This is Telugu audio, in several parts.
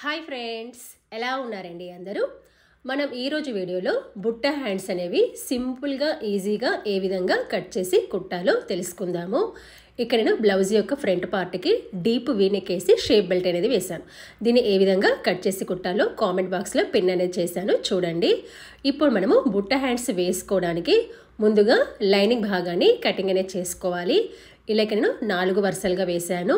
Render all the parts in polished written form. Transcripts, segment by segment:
హాయ్ ఫ్రెండ్స్, ఎలా ఉన్నారండి అందరూ? మనం ఈరోజు వీడియోలో బుట్ట హ్యాండ్స్ అనేవి సింపుల్గా ఈజీగా ఏ విధంగా కట్ చేసి కుట్టాలో తెలుసుకుందాము. ఇక్కడ నేను బ్లౌజ్ యొక్క ఫ్రంట్ పార్ట్కి డీప్ వీనెక్ వేసి షేప్ బెల్ట్ అనేది వేశాను. దీన్ని ఏ విధంగా కట్ చేసి కుట్టాలో కామెంట్ బాక్స్లో పిన్ అనేది చేశాను, చూడండి. ఇప్పుడు మనము బుట్ట హ్యాండ్స్ వేసుకోవడానికి ముందుగా లైనింగ్ భాగాన్ని కటింగ్ అనేది చేసుకోవాలి. ఇలా ఇక్కడ నేను 4 వరుసలుగా వేశాను.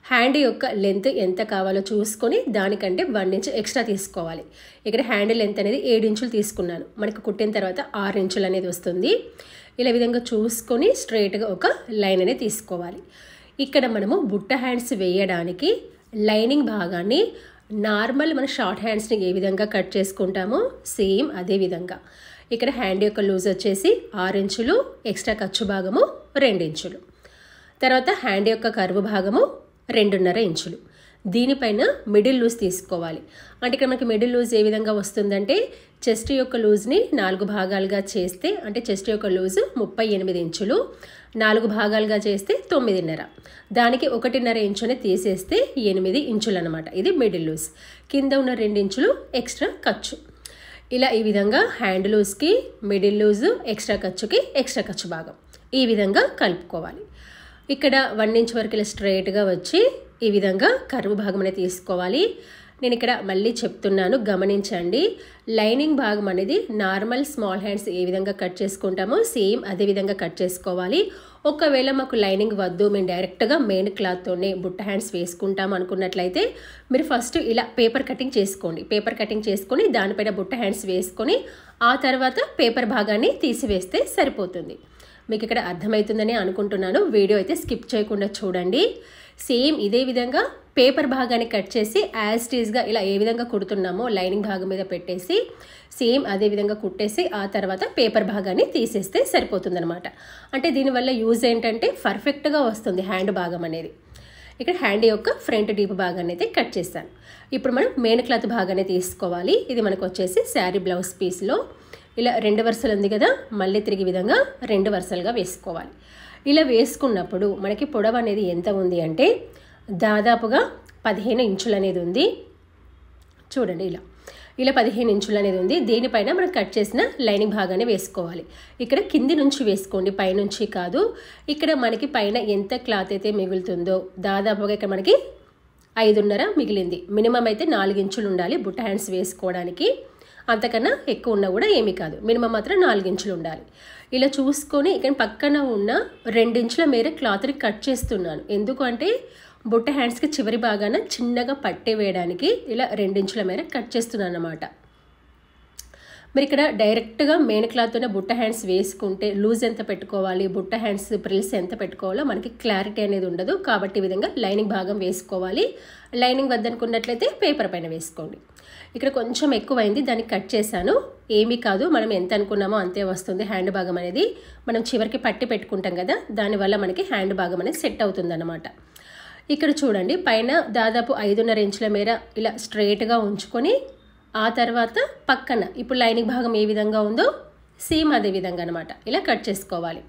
హ్యాండ్ యొక్క లెంత్ ఎంత కావాలో చూసుకొని దానికంటే 1 ఇంచ్ ఎక్స్ట్రా తీసుకోవాలి. ఇక్కడ హ్యాండ్ లెంత్ అనేది 7 ఇంచులు తీసుకున్నాను. మనకు కుట్టిన తర్వాత 6 ఇంచులు అనేది వస్తుంది. ఇలా విధంగా చూసుకొని స్ట్రైట్గా ఒక లైన్ అనేది తీసుకోవాలి. ఇక్కడ మనము బుట్ట హ్యాండ్స్ వేయడానికి లైనింగ్ భాగాన్ని నార్మల్ మన షార్ట్ హ్యాండ్స్ని ఏ విధంగా కట్ చేసుకుంటామో సేమ్ అదే విధంగా ఇక్కడ హ్యాండ్ యొక్క లూజ్ వచ్చేసి 6 ఇంచులు, ఎక్స్ట్రా ఖర్చు భాగము 2 ఇంచులు. తర్వాత హ్యాండ్ యొక్క కర్వ్ భాగము 2.5 ఇంచులు. దీనిపైన మిడిల్ లూజ్ తీసుకోవాలి. అంటే ఇక్కడ మనకి మిడిల్ లూజ్ ఏ విధంగా వస్తుందంటే చెస్ట్ యొక్క లూజ్ని 4 భాగాలుగా చేస్తే అంటే చెస్ట్ యొక్క లూజ్ 38 ఇంచులు, 4 భాగాలుగా చేస్తే 9.5. దానికి 1.5 ఇంచునే తీసేస్తే 8 ఇంచులు అనమాట. ఇది మిడిల్ లూజ్. కింద ఉన్న 2 ఇంచులు ఎక్స్ట్రా ఖర్చు. ఇలా ఈ విధంగా హ్యాండ్ లూజ్కి మిడిల్ లూజు, ఎక్స్ట్రా ఖర్చుకి ఎక్స్ట్రా ఖర్చు భాగం ఈ విధంగా కలుపుకోవాలి. ఇక్కడ 1 ఇంచ్ వరకు ఇలా స్ట్రైట్గా వచ్చి ఈ విధంగా కర్వ్ భాగం అనేది తీసుకోవాలి. నేను ఇక్కడ మళ్ళీ చెప్తున్నాను, గమనించండి. లైనింగ్ భాగం అనేది నార్మల్ స్మాల్ హ్యాండ్స్ ఏ విధంగా కట్ చేసుకుంటామో సేమ్ అదే విధంగా కట్ చేసుకోవాలి. ఒకవేళ మాకు లైనింగ్ వద్దు, మేము డైరెక్ట్గా మెయిన్ క్లాత్తోనే బుట్ట హ్యాండ్స్ వేసుకుంటాం అనుకున్నట్లయితే మీరు ఫస్ట్ ఇలా పేపర్ కటింగ్ చేసుకోండి. పేపర్ కటింగ్ చేసుకొని దానిపైన బుట్ట హ్యాండ్స్ వేసుకొని ఆ తర్వాత పేపర్ భాగాన్ని తీసివేస్తే సరిపోతుంది. మీకు ఇక్కడ అర్థమవుతుందని అనుకుంటున్నాను. వీడియో అయితే స్కిప్ చేయకుండా చూడండి. సేమ్ ఇదే విధంగా పేపర్ భాగాన్ని కట్ చేసి యాజ్ టీజ్గా ఇలా ఏ విధంగా కుడుతున్నామో లైనింగ్ భాగం మీద పెట్టేసి సేమ్ అదే విధంగా కుట్టేసి ఆ తర్వాత పేపర్ భాగాన్ని తీసేస్తే సరిపోతుందన్నమాట. అంటే దీనివల్ల యూజ్ ఏంటంటే పర్ఫెక్ట్గా వస్తుంది హ్యాండ్ భాగం అనేది. ఇక్కడ హ్యాండ్ యొక్క ఫ్రంట్ డీప్ భాగాన్ని అయితే కట్ చేశాను. ఇప్పుడు మనం మెయిన్ క్లాత్ భాగాన్ని తీసుకోవాలి. ఇది మనకు వచ్చేసి శారీ బ్లౌజ్ పీస్లో ఇలా 2 వరుసలు ఉంది కదా, మళ్ళీ తిరిగి విధంగా 2 వరుసలుగా వేసుకోవాలి. ఇలా వేసుకున్నప్పుడు మనకి పొడవు అనేది ఎంత ఉంది అంటే దాదాపుగా 15 ఇంచులు అనేది ఉంది. చూడండి, ఇలా 15 ఇంచులు అనేది ఉంది. దీనిపైన మనం కట్ చేసిన లైనింగ్ భాగాన్ని వేసుకోవాలి. ఇక్కడ కింది నుంచి వేసుకోండి, పైనుంచి కాదు. ఇక్కడ మనకి పైన ఎంత క్లాత్ అయితే మిగులుతుందో దాదాపుగా ఇక్కడ మనకి 5.5 మిగిలింది. మినిమం అయితే 4 ఇంచులు ఉండాలి బుట్ట హ్యాండ్స్ వేసుకోవడానికి. అంతకన్నా ఎక్కువ ఉన్నా కూడా ఏమీ కాదు, మినిమం మాత్రం 4 ఇంచులు ఉండాలి. ఇలా చూసుకొని ఇక్కడ పక్కన ఉన్న 2 ఇంచుల మేర క్లాత్ని కట్ చేస్తున్నాను. ఎందుకంటే బుట్ట హ్యాండ్స్కి చివరి భాగాన చిన్నగా పట్టే వేయడానికి ఇలా 2 ఇంచుల మేర కట్ చేస్తున్నాను అన్నమాట. మరి ఇక్కడ డైరెక్ట్గా మెయిన్ క్లాత్తోనే బుట్ట హ్యాండ్స్ వేసుకుంటే లూజ్ ఎంత పెట్టుకోవాలి, బుట్ట హ్యాండ్స్ ప్రిల్స్ ఎంత పెట్టుకోవాలో మనకి క్లారిటీ అనేది ఉండదు. కాబట్టి ఈ విధంగా లైనింగ్ భాగం వేసుకోవాలి. లైనింగ్ వద్దనుకున్నట్లయితే పేపర్ పైన వేసుకోండి. ఇక్కడ కొంచెం ఎక్కువైంది, దాన్ని కట్ చేశాను. ఏమీ కాదు, మనం ఎంత అనుకున్నామో అంతే వస్తుంది. హ్యాండ్ భాగం అనేది మనం చివరికి పట్టి పెట్టుకుంటాం కదా, దానివల్ల మనకి హ్యాండ్ భాగం అనేది సెట్ అవుతుంది అన్నమాట. ఇక్కడ చూడండి, పైన దాదాపు 5.5 ఇంచుల మేర ఇలా స్ట్రైట్గా ఉంచుకొని ఆ తర్వాత పక్కన ఇప్పుడు లైనింగ్ భాగం ఏ విధంగా ఉందో సేమ్ అదే విధంగా అనమాట ఇలా కట్ చేసుకోవాలి.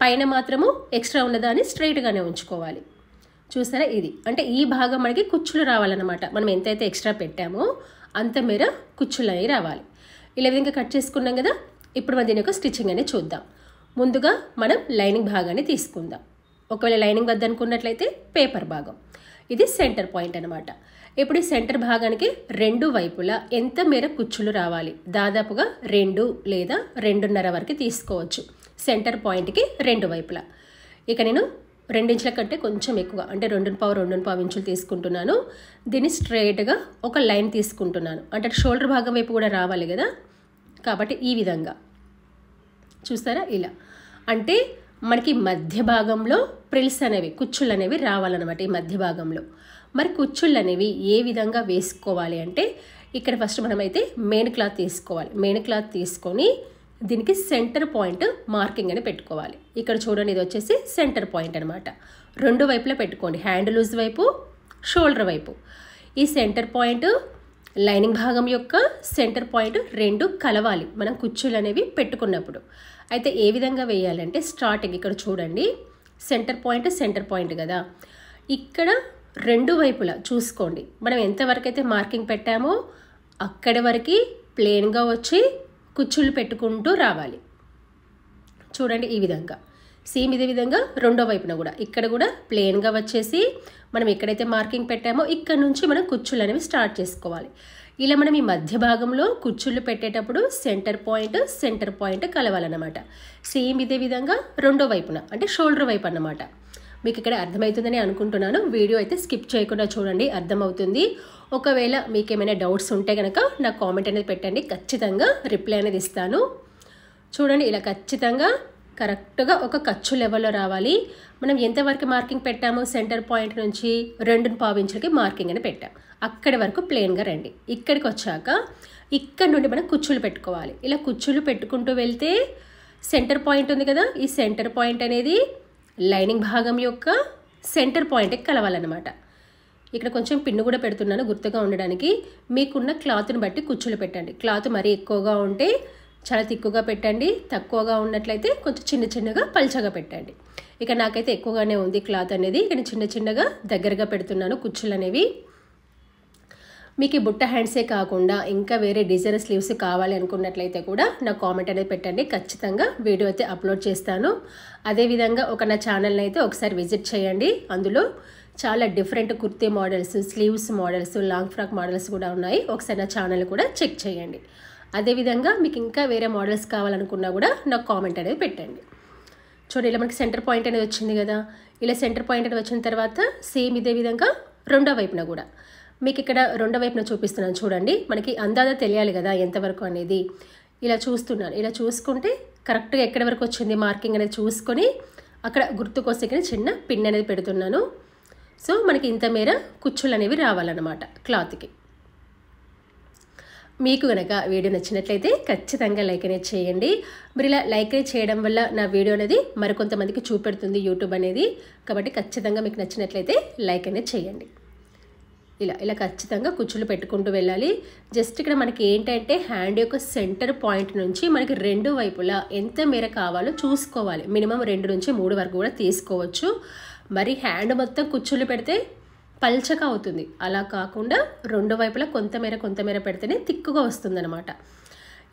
పైన మాత్రము ఎక్స్ట్రా ఉన్నదాన్ని స్ట్రైట్గానే ఉంచుకోవాలి. చూసారా, ఇది అంటే ఈ భాగం మనకి కుచ్చులు రావాలన్నమాట. మనం ఎంతైతే ఎక్స్ట్రా పెట్టామో అంత మేర కుచ్చులు అనేవి రావాలి. ఇలా విధంగా కట్ చేసుకున్నాం కదా. ఇప్పుడు మనం దీని యొక్క స్టిచ్చింగ్ అనేది చూద్దాం. ముందుగా మనం లైనింగ్ భాగాన్ని తీసుకుందాం. ఒకవేళ లైనింగ్ వద్దనుకున్నట్లయితే పేపర్ భాగం, ఇది సెంటర్ పాయింట్ అనమాట. ఇప్పుడు ఈ సెంటర్ భాగానికి 2 వైపులా ఎంత మేర కుచ్చులు రావాలి, దాదాపుగా 2 లేదా 2.5 వరకు తీసుకోవచ్చు. సెంటర్ పాయింట్కి 2 వైపులా. ఇక నేను 2 ఇంచుల కంటే కొంచెం ఎక్కువ అంటే 2.5 ఇంచులు తీసుకుంటున్నాను. దీన్ని స్ట్రైట్గా ఒక లైన్ తీసుకుంటున్నాను. అంటే షోల్డర్ భాగం వైపు కూడా రావాలి కదా, కాబట్టి ఈ విధంగా చూస్తారా. ఇలా అంటే మనకి మధ్య భాగంలో ప్రిల్స్ అనేవి కుచ్చుళ్ళు అనేవి రావాలన్నమాట. ఈ మధ్య భాగంలో మరి కుచ్చుళ్ళు అనేవి ఏ విధంగా వేసుకోవాలి అంటే ఇక్కడ ఫస్ట్ మనమైతే మెయిన్ క్లాత్ తీసుకోవాలి. మెయిన్ క్లాత్ తీసుకొని దీనికి సెంటర్ పాయింట్ మార్కింగ్ అని పెట్టుకోవాలి. ఇక్కడ చూడండి, ఇది వచ్చేసి సెంటర్ పాయింట్ అనమాట. 2 వైపులా పెట్టుకోండి, హ్యాండ్ లూజ్ వైపు, షోల్డర్ వైపు. ఈ సెంటర్ పాయింట్ లైనింగ్ భాగం యొక్క సెంటర్ పాయింట్ 2 కలవాలి మనం కుచ్చులు అనేవి పెట్టుకున్నప్పుడు. అయితే ఏ విధంగా వేయాలంటే స్టార్టింగ్ ఇక్కడ చూడండి, సెంటర్ పాయింట్ కదా, ఇక్కడ రెండు వైపులా చూసుకోండి. మనం ఎంతవరకు అయితే మార్కింగ్ పెట్టామో అక్కడి వరకు ప్లెయిన్గా వచ్చి కుచ్చుళ్ళు పెట్టుకుంటూ రావాలి. చూడండి ఈ విధంగా. సేమ్ ఇదే విధంగా రెండో వైపున కూడా ఇక్కడ కూడా ప్లెయిన్గా వచ్చేసి మనం ఎక్కడైతే మార్కింగ్ పెట్టామో ఇక్కడ నుంచి మనం కుచ్చుళ్ళు అనేవి స్టార్ట్ చేసుకోవాలి. ఇలా మనం ఈ మధ్య భాగంలో కుచ్చుళ్ళు పెట్టేటప్పుడు సెంటర్ పాయింట్ కలవాలన్నమాట. సేమ్ ఇదే విధంగా రెండో వైపున అంటే షోల్డర్ వైపు అన్నమాట. మీకు ఇక్కడ అర్థమవుతుందని అనుకుంటున్నాను. వీడియో అయితే స్కిప్ చేయకుండా చూడండి, అర్థమవుతుంది. ఒకవేళ మీకు ఏమైనా డౌట్స్ ఉంటే కనుక నాకు కామెంట్ అనేది పెట్టండి, ఖచ్చితంగా రిప్లై అనేది ఇస్తాను. చూడండి ఇలా ఖచ్చితంగా కరెక్ట్గా ఒక ఖర్చు లెవెల్లో రావాలి. మనం ఎంతవరకు మార్కింగ్ పెట్టామో సెంటర్ పాయింట్ నుంచి 2.5 ఇంచులకి మార్కింగ్ అని పెట్టాం. అక్కడి వరకు ప్లెయిన్గా రండి. ఇక్కడికి వచ్చాక ఇక్కడ నుండి మనం కుచ్చులు పెట్టుకోవాలి. ఇలా కుచ్చులు పెట్టుకుంటూ వెళ్తే సెంటర్ పాయింట్ ఉంది కదా, ఈ సెంటర్ పాయింట్ అనేది లైనింగ్ భాగం యొక్క సెంటర్ పాయింట్కి కలవాలన్నమాట. ఇక్కడ కొంచెం పిన్ను కూడా పెడుతున్నాను గుర్తుగా ఉండడానికి. మీకున్న క్లాత్ని బట్టి కుచ్చులు పెట్టండి. క్లాత్ మరీ ఎక్కువగా ఉంటే చాలా తిక్కుగా పెట్టండి, తక్కువగా ఉన్నట్లయితే కొంచెం చిన్నగా పల్చగా పెట్టండి. ఇక నాకైతే ఎక్కువగానే ఉంది క్లాత్ అనేది. ఇక్కడ చిన్నగా దగ్గరగా పెడుతున్నాను కుచ్చులు అనేవి. మీకు ఈ బుట్ట హ్యాండ్సే కాకుండా ఇంకా వేరే డిజైన్ స్లీవ్స్ కావాలి అనుకున్నట్లయితే కూడా నాకు కామెంట్ అనేది పెట్టండి, ఖచ్చితంగా వీడియో అయితే అప్లోడ్ చేస్తాను. అదేవిధంగా నా ఛానల్ని అయితే ఒకసారి విజిట్ చేయండి. అందులో చాలా different kurti models, sleeves models, long frock models కూడా ఉన్నాయి. ఒకసారి నా ఛానల్ కూడా చెక్ చేయండి. అదేవిధంగా మీకు ఇంకా వేరే మోడల్స్ కావాలనుకున్నా కూడా నాకు కామెంట్ అనేది పెట్టండి. చూడండి ఇలా మనకి సెంటర్ పాయింట్ అనేది వచ్చింది కదా. ఇలా సెంటర్ పాయింట్ అనేది వచ్చిన తర్వాత సేమ్ ఇదే విధంగా రెండో వైపున కూడా మీకు ఇక్కడ రెండో వైపున చూపిస్తున్నాను చూడండి. మనకి అందాజ తెలియాలి కదా ఎంతవరకు అనేది. ఇలా చూస్తున్నాను. ఇలా చూసుకుంటే కరెక్ట్గా ఎక్కడి వరకు వచ్చింది మార్కింగ్ అనేది చూసుకొని అక్కడ గుర్తుకోసం ఇక్కడ చిన్న పిన్ అనేది పెడుతున్నాను. సో మనకి ఇంత మేర కుచ్చులు అనేవి రావాలన్నమాట క్లాత్కి. మీకు కనుక వీడియో నచ్చినట్లయితే ఖచ్చితంగా లైక్ అనేది చేయండి. మీరు ఇలా లైక్ అనేది చేయడం వల్ల నా వీడియో అనేది మరికొంతమందికి చూపెడుతుంది యూట్యూబ్ అనేది. కాబట్టి ఖచ్చితంగా మీకు నచ్చినట్లయితే లైక్ అనేది చేయండి. ఇలా ఖచ్చితంగా కుచ్చులు పెట్టుకుంటూ వెళ్ళాలి. జస్ట్ ఇక్కడ మనకి ఏంటంటే హ్యాండ్ యొక్క సెంటర్ పాయింట్ నుంచి మనకి రెండు వైపులా ఎంత మేర కావాలో చూసుకోవాలి. మినిమం 2 నుంచి 3 వరకు కూడా తీసుకోవచ్చు. మరి హ్యాండ్ మొత్తం కుచ్చులు పెడితే పల్చగా అవుతుంది. అలా కాకుండా రెండు వైపులా కొంతమేర పెడితేనే తిక్కుగా వస్తుందన్నమాట.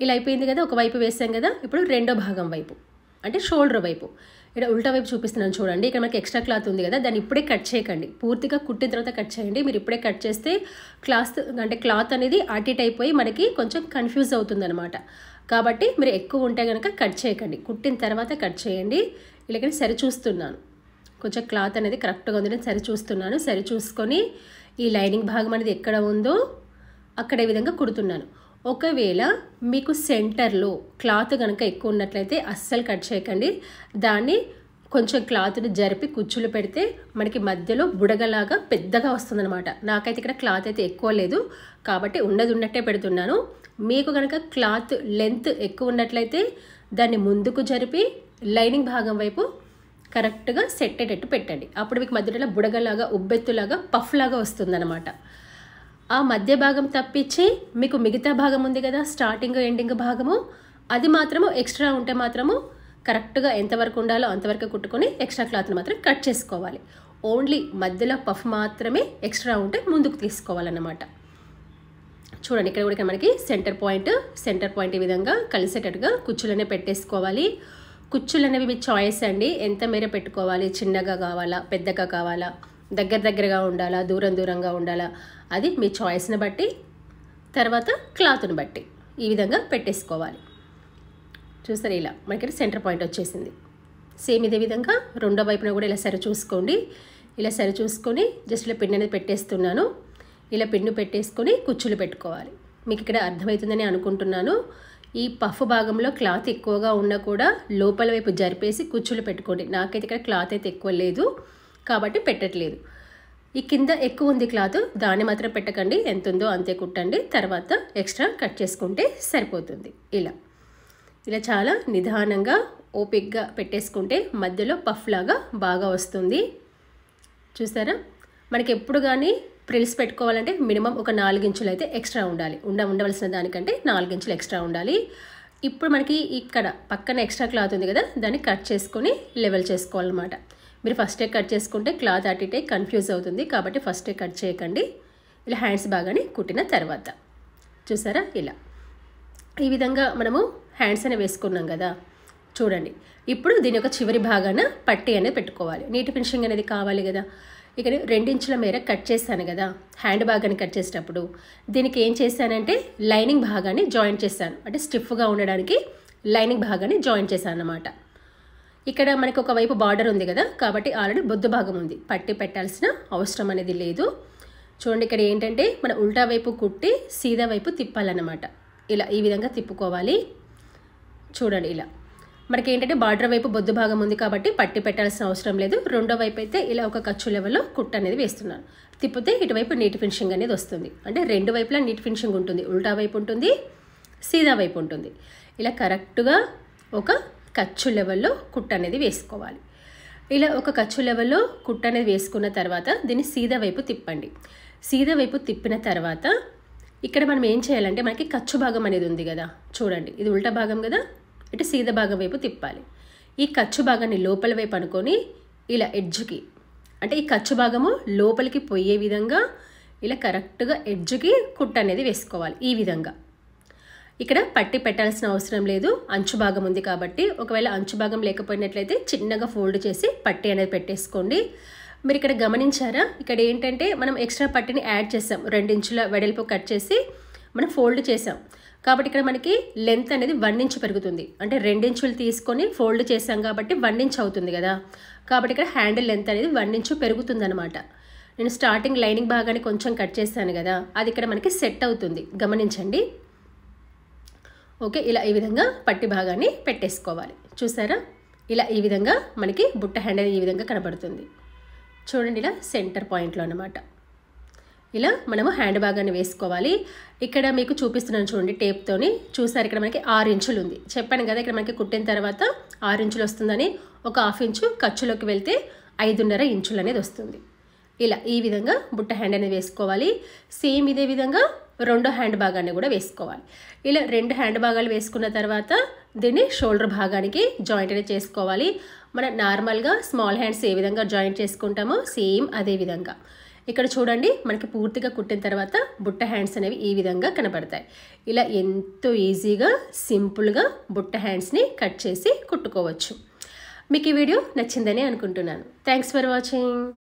ఇలా అయిపోయింది కదా, ఒకవైపు వేసాం కదా. ఇప్పుడు రెండో భాగం వైపు అంటే షోల్డర్ వైపు ఇక్కడ ఉల్టా వైపు చూపిస్తున్నాను చూడండి. ఇక్కడ మనకి ఎక్స్ట్రా క్లాత్ ఉంది కదా, దాన్ని ఇప్పుడే కట్ చేయకండి. పూర్తిగా కుట్టిన తర్వాత కట్ చేయండి. మీరు ఇప్పుడే కట్ చేస్తే క్లాత్ అనేది అటు ఇటు అయిపోయి మనకి కొంచెం కన్ఫ్యూజ్ అవుతుందన్నమాట. కాబట్టి మీరు ఎక్కువ ఉంటే కనుక కట్ చేయకండి, కుట్టిన తర్వాత కట్ చేయండి. ఇలా సరి చూస్తున్నాను, కొంచెం క్లాత్ అనేది కరెక్ట్గా ఉంది నేను సరి చూస్తున్నాను. సరి చూసుకొని ఈ లైనింగ్ భాగం అనేది ఎక్కడ ఉందో అక్కడ ఈ విధంగా కుడుతున్నాను. ఒకవేళ మీకు సెంటర్లో క్లాత్ కనుక ఎక్కువ ఉన్నట్లయితే అస్సలు కట్ చేయకండి. దాన్ని కొంచెం క్లాత్ని జరిపి కుచ్చులు పెడితే మనకి మధ్యలో బుడగలాగా పెద్దగా వస్తుందన్నమాట. నాకైతే ఇక్కడ క్లాత్ అయితే ఎక్కువ లేదు కాబట్టి ఉన్నట్టే పెడుతున్నాను. మీకు కనుక క్లాత్ లెంత్ ఎక్కువ ఉన్నట్లయితే దాన్ని ముందుకు జరిపి లైనింగ్ భాగం వైపు కరెక్ట్గా సెట్ అయ్యేటట్టు పెట్టండి. అప్పుడు మీకు మధ్యలో బుడగలాగా ఉబ్బెత్తులాగా పఫ్ లాగా వస్తుందన్నమాట. ఆ మధ్య భాగం తప్పించి మీకు మిగతా భాగం ఉంది కదా, స్టార్టింగ్ ఎండింగ్ భాగము, అది మాత్రము ఎక్స్ట్రా ఉంటే మాత్రము కరెక్ట్గా ఎంతవరకు ఉండాలో అంతవరకు కుట్టుకొని ఎక్స్ట్రా క్లాత్ని మాత్రం కట్ చేసుకోవాలి. ఓన్లీ మధ్యలో పఫ్ మాత్రమే ఎక్స్ట్రా ఉంటే ముందుకు తీసుకోవాలన్నమాట. చూడండి ఇక్కడ కూడా మనకి సెంటర్ పాయింట్ ఈ విధంగా కలిసేటట్టుగా కుచ్చులనే పెట్టేసుకోవాలి. కుచ్చులు అనేవి మీ చాయిస్ అండి, ఎంత మేర పెట్టుకోవాలి, చిన్నగా కావాలా, పెద్దగా కావాలా, దగ్గరగా ఉండాలా, దూరంగా ఉండాలా, అది మీ చాయిస్ని బట్టి తర్వాత క్లాత్ని బట్టి ఈ విధంగా పెట్టేసుకోవాలి. చూస్తారు ఇలా మనకి సెంటర్ పాయింట్ వచ్చేసింది. సేమ్ ఇదే విధంగా రెండో వైపున కూడా ఇలా సరి చూసుకోండి. ఇలా సరి చూసుకొని జస్ట్ ఇలా పిన్ అనేది పెట్టేస్తున్నాను. ఇలా పిన్ను పెట్టేసుకొని కుచ్చులు పెట్టుకోవాలి. మీకు ఇక్కడ అర్థమవుతుందని అనుకుంటున్నాను. ఈ పఫ్ భాగంలో క్లాత్ ఎక్కువగా ఉన్నా కూడా లోపల వైపు జరిపేసి కుచ్చులు పెట్టుకోండి. నాకైతే ఇక్కడ క్లాత్ అయితే ఎక్కువ లేదు కాబట్టి పెట్టట్లేదు. ఈ కింద ఎక్కువ ఉంది క్లాత్, దాన్ని మాత్రం పెట్టకండి, ఎంత ఉందో అంతే కుట్టండి. తర్వాత ఎక్స్ట్రా కట్ చేసుకుంటే సరిపోతుంది. ఇలా చాలా నిదానంగా ఓపిక్గా పెట్టేసుకుంటే మధ్యలో పఫ్ లాగా బాగా వస్తుంది. చూసారా, మనకి ఎప్పుడు కానీ ప్రిల్స్ పెట్టుకోవాలంటే మినిమం ఒక 4 ఇంచులు అయితే ఎక్స్ట్రా ఉండాలి. ఉండవలసిన దానికంటే 4 ఇంచులు ఎక్స్ట్రా ఉండాలి. ఇప్పుడు మనకి ఇక్కడ పక్కన ఎక్స్ట్రా క్లాత్ ఉంది కదా, దాన్ని కట్ చేసుకొని లెవెల్ చేసుకోవాలన్నమాట. మీరు ఫస్టే కట్ చేసుకుంటే క్లాత్ అటు ఇటే కన్ఫ్యూజ్ అవుతుంది, కాబట్టి ఫస్టే కట్ చేయకండి. ఇలా హ్యాండ్స్ బాగానే కుట్టిన తర్వాత చూసారా, ఇలా ఈ విధంగా మనము హ్యాండ్స్ అనేవి వేసుకున్నాం కదా. చూడండి, ఇప్పుడు దీని యొక్క చివరి భాగాన పట్టీ అనేది పెట్టుకోవాలి. నీట్ ఫినిషింగ్ అనేది కావాలి కదా. ఇక్కడ 2 ఇంచుల మేర కట్ చేశాను కదా హ్యాండ్ భాగాన్ని కట్ చేసేటప్పుడు. దీనికి ఏం చేశానంటే లైనింగ్ భాగాన్ని జాయింట్ చేశాను, అంటే స్టిఫ్గా ఉండడానికి లైనింగ్ భాగాన్ని జాయింట్ చేశాను అన్నమాట. ఇక్కడ మనకి ఒకవైపు బార్డర్ ఉంది కదా, కాబట్టి ఆల్రెడీ బొద్దు భాగం ఉంది, పట్టి పెట్టాల్సిన అవసరం అనేది లేదు. చూడండి, ఇక్కడ ఏంటంటే మన ఉల్టా వైపు కుట్టి సీదా వైపు తిప్పాలన్నమాట. ఇలా ఈ విధంగా తిప్పుకోవాలి. చూడండి, ఇలా మనకి ఏంటంటే బార్డర్ వైపు బొద్దు భాగం ఉంది కాబట్టి పట్టి పెట్టాల్సిన అవసరం లేదు. రెండో వైపు అయితే ఇలా ఒక ఖర్చు లెవెల్లో కుట్టు అనేది వేస్తున్నాను. తిప్పితే ఇటువైపు నీట్ ఫినిషింగ్ అనేది వస్తుంది, అంటే రెండు వైపులా నీట్ ఫినిషింగ్ ఉంటుంది. ఉల్టా వైపు ఉంటుంది, సీదా వైపు ఉంటుంది. ఇలా కరెక్ట్గా ఒక ఖర్చు లెవెల్లో కుట్టు అనేది వేసుకోవాలి. ఇలా ఒక ఖర్చు లెవెల్లో కుట్టు అనేది వేసుకున్న తర్వాత దీన్ని సీదా వైపు తిప్పండి. సీదా వైపు తిప్పిన తర్వాత ఇక్కడ మనం ఏం చేయాలంటే మనకి ఖర్చు భాగం అనేది ఉంది కదా, చూడండి ఇది ఉల్టా భాగం కదా, ఇటు సీదా భాగం వైపు తిప్పాలి. ఈ ఖర్చు భాగాన్ని లోపల వైపు అనుకొని ఇలా ఎడ్జ్కి, అంటే ఈ ఖర్చు భాగము లోపలికి పోయే విధంగా ఇలా కరెక్ట్గా ఎడ్జ్కి కుట్టు అనేది వేసుకోవాలి. ఈ విధంగా ఇక్కడ పట్టి పెట్టాల్సిన అవసరం లేదు, అంచు భాగం ఉంది కాబట్టి. ఒకవేళ అంచు భాగం లేకపోయినట్లయితే చిన్నగా ఫోల్డ్ చేసి పట్టి అనేది పెట్టేసుకోండి. మీరు ఇక్కడ గమనించారా, ఇక్కడ ఏంటంటే మనం ఎక్స్ట్రా పట్టిని యాడ్ చేసాం, 2 ఇంచుల వెడల్పు కట్ చేసి మనం ఫోల్డ్ చేసాం కాబట్టి ఇక్కడ మనకి లెంత్ అనేది 1 ఇంచ్ పెరుగుతుంది. అంటే 2 ఇంచులు తీసుకొని ఫోల్డ్ చేసాం కాబట్టి 1 ఇంచ్ అవుతుంది కదా, కాబట్టి ఇక్కడ హ్యాండిల్ లెంత్ అనేది 1 ఇంచ్ పెరుగుతుంది అనమాట. నేను స్టార్టింగ్ లైనింగ్ భాగాన్ని కొంచెం కట్ చేశాను కదా, అది ఇక్కడ మనకి సెట్ అవుతుంది, గమనించండి. ఓకే, ఇలా ఈ విధంగా పట్టి భాగాన్ని పెట్టేసుకోవాలి. చూసారా, ఇలా ఈ విధంగా మనకి బుట్ట హ్యాండ్ అనేది ఈ విధంగా కనబడుతుంది. చూడండి, ఇలా సెంటర్ పాయింట్లో అన్నమాట. ఇలా మనము హ్యాండ్ భాగాన్ని వేసుకోవాలి. ఇక్కడ మీకు చూపిస్తున్నాను చూడండి టేప్తోని. చూసారు, ఇక్కడ మనకి 6 ఇంచులు ఉంది. చెప్పాను కదా ఇక్కడ మనకి కుట్టిన తర్వాత 6 ఇంచులు వస్తుందని. ఒక 1/2 ఇంచు ఖర్చులోకి వెళ్తే 5.5 ఇంచులు అనేది వస్తుంది. ఇలా ఈ విధంగా బుట్ట హ్యాండ్ అనేది వేసుకోవాలి. సేమ్ ఇదే విధంగా రెండో హ్యాండ్ భాగాన్ని కూడా వేసుకోవాలి. ఇలా 2 హ్యాండ్ భాగాలు వేసుకున్న తర్వాత దీన్ని షోల్డర్ భాగానికి జాయింట్ అనేది చేసుకోవాలి. మనం నార్మల్గా స్మాల్ హ్యాండ్స్ ఏ విధంగా జాయింట్ చేసుకుంటామో సేమ్ అదే విధంగా. ఇక్కడ చూడండి, మనకి పూర్తిగా కుట్టిన తర్వాత బుట్ట హ్యాండ్స్ అనేవి ఈ విధంగా కనబడతాయి. ఇలా ఎంతో ఈజీగా సింపుల్గా బుట్ట హ్యాండ్స్ని కట్ చేసి కుట్టుకోవచ్చు. మీకు ఈ వీడియో నచ్చిందని అనుకుంటున్నాను. Thanks for watching.